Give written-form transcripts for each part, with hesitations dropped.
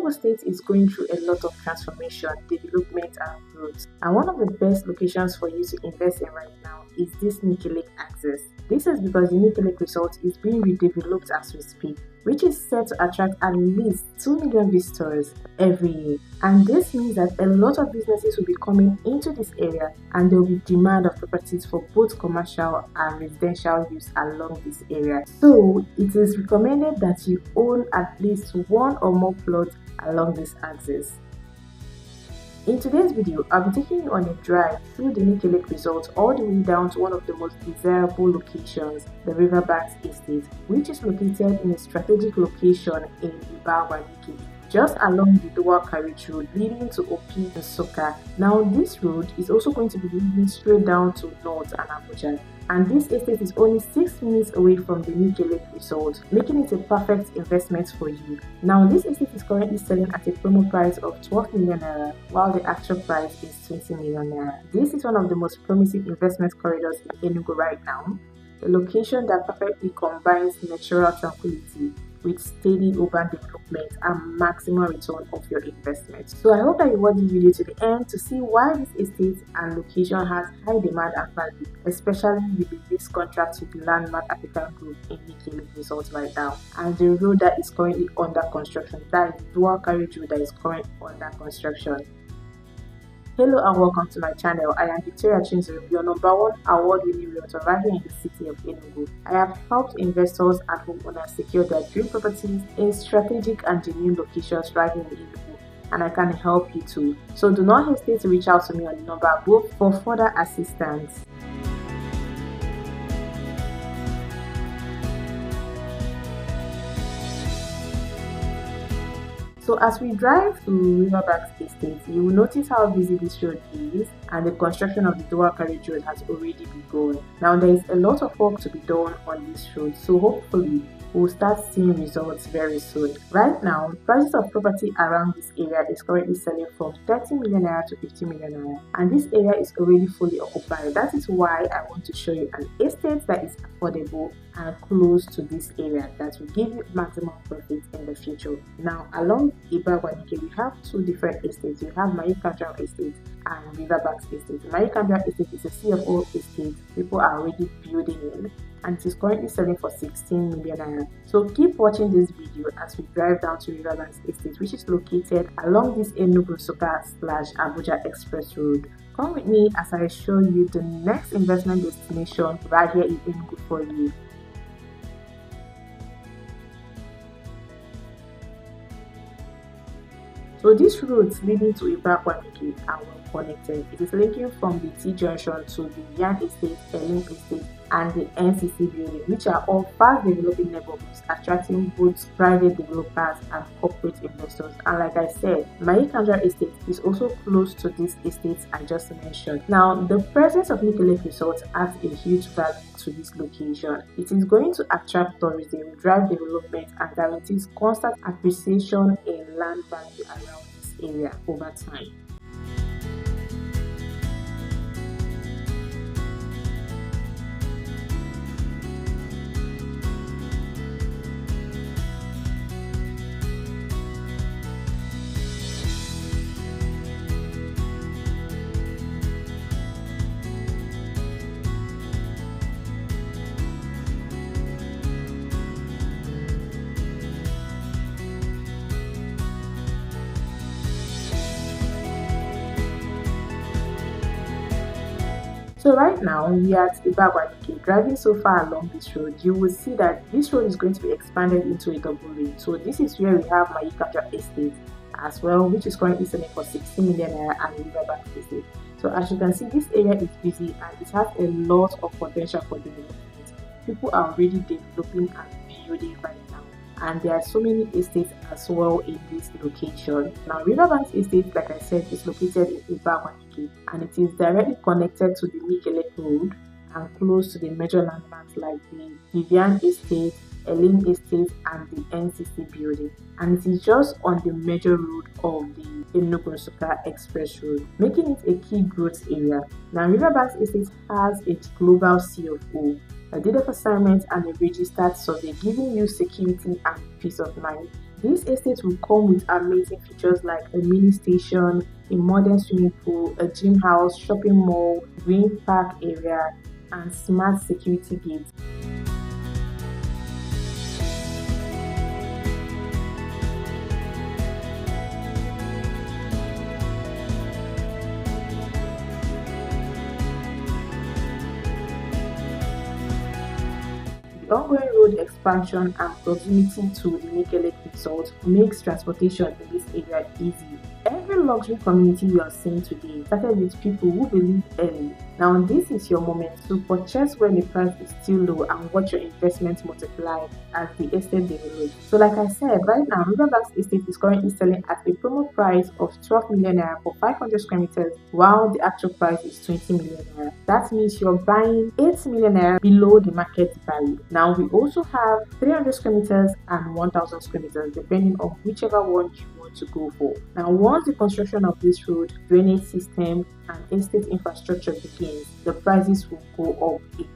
Enugu State is going through a lot of transformation, development and growth, and one of the best locations for you to invest in right now is this Nike Lake access. This is because the Nike Lake resort is being redeveloped as we speak, which is set to attract at least 2 million visitors every year. And this means that a lot of businesses will be coming into this area and there will be demand of properties for both commercial and residential use along this area. So it is recommended that you own at least one or more plots along this axis. In today's video, I'll be taking you on a drive through the Nike Lake Resort all the way down to one of the most desirable locations, the Riverbanks Estate, which is located in a strategic location in Ibagwa Nike, just along the dual carriage road leading to Opi and Soka. Now this road is also going to be leading straight down to North and Abuja. And this estate is only 6 minutes away from the Nike Lake Resort, making it a perfect investment for you. Now, this estate is currently selling at a promo price of 12 million naira, while the actual price is 20 million naira. This is one of the most promising investment corridors in Enugu right now, a location that perfectly combines natural tranquility with steady urban development and maximum return of your investment. So I hope that you watch this video to the end to see why this estate and location has high demand and value, especially with the lease contract with the landmark African group in Nike Lake Resort right now, and the road that is currently under construction, that is the dual carriage road that is currently under construction. Hello and welcome to my channel. I am Chimzurum, your #1 award-winning realtor right here in the city of Enugu. I have helped investors and homeowners secure their dream properties in strategic and genuine locations right here in Enugu, and I can help you too. So do not hesitate to reach out to me on the number above for further assistance. So as we drive through Riverbanks Estate, you will notice how busy this road is, and the construction of the dual carriage road has already begun. Now there is a lot of work to be done on this road, so hopefully we'll start seeing results very soon. Right now, prices of property around this area is currently selling from 30 million naira to 50 million naira, and this area is already fully occupied. That is why I want to show you an estate that is affordable and close to this area that will give you maximum profit in the future. Now along Ibagwa Nike, we have two different estates. We have Chimzurum Estate and Riverbanks Estate. Chimzurum Estate is a CFO estate people are already building in, and it is currently selling for 16 million naira. So keep watching this video as we drive down to Riverbanks Estate, which is located along this Enugu Soka/Abuja Express Road. Come with me as I show you the next investment destination right here in Enugu for you. So these roads leading to Ibagwa Nike are well connected. It is linking from the T junction to the Yan Estate, Enugu State, and the NCC building, which are all fast developing neighborhoods, attracting both private developers and corporate investors. And like I said, Chimzurum Estate is also close to this estate I just mentioned. Now, the presence of Nike Lake Resort adds a huge value to this location. It is going to attract tourism, drive development, and guarantees constant appreciation in land value around this area over time. So right now we are at Ibagwa Nike. Driving so far along this road, you will see that this road is going to be expanded into a double lane. So this is where we have Chimzurum Estate as well, which is currently selling for 60 million naira, and Riverbanks Estate. So as you can see, this area is busy and it has a lot of potential for development. People are already developing and building right now, and there are so many estates as well in this location. Now Riverbanks Estate, like I said, is located in Ibagwa Nike, and it is directly connected to the Nike Lake Road and close to the major landmarks like the Vivian Estate, Elim Estate, and the NCC building, and it is just on the major road of the Enugu Soka Express Road, making it a key growth area. Now Riverbanks Estate has its global CFO, a deed of assignment, and a registered survey, giving you security and peace of mind. This estate will come with amazing features like a mini station, a modern swimming pool, a gym house, shopping mall, green park area, and smart security gates. The ongoing road expansion and proximity to the Nike Lake Resort makes transportation in this area easy. Every luxury community you are seeing today started with people who believe early. Now this is your moment to purchase when the price is still low and watch your investment multiply as the estate develops. So like I said, right now Riverbank's estate is currently selling at a promo price of 12 million naira for 500 square meters, while the actual price is 20 million naira. That means you're buying 8 million naira below the market value. Now we also have 300 square meters and 1000 square meters depending on whichever one you want to go for. Now once the construction of this road, drainage system and estate infrastructure begins, the prices will go up again.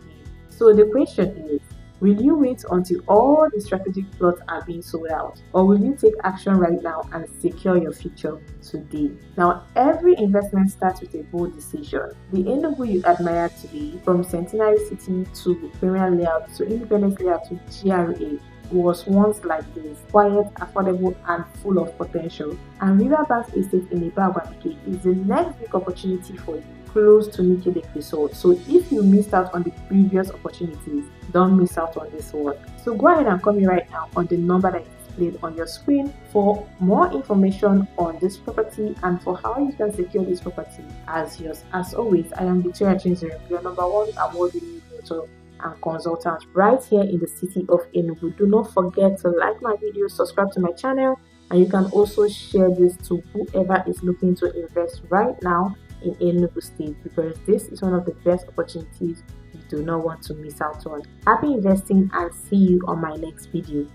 So the question is, will you wait until all the strategic plots are being sold out, or will you take action right now and secure your future today? Now, every investment starts with a bold decision. The Enugu you admire today, from Centenary City to Premier Layout to Independence Layout to GRA, was once like this: quiet, affordable, and full of potential. And Riverbank Estate in Ibagwa Nike is the next big opportunity for you, close to Nike Lake Resort. So if you missed out on the previous opportunities, don't miss out on this one. So go ahead and call me right now on the number that is displayed on your screen for more information on this property and for how you can secure this property as yours. As always, I am Victoria Chimzurum, your #1 award-winning realtor and consultant right here in the city of Enugu. Do not forget to like my video, subscribe to my channel, and you can also share this to whoever is looking to invest right now in Enugu State, because this is one of the best opportunities you do not want to miss out on. Happy investing and see you on my next video.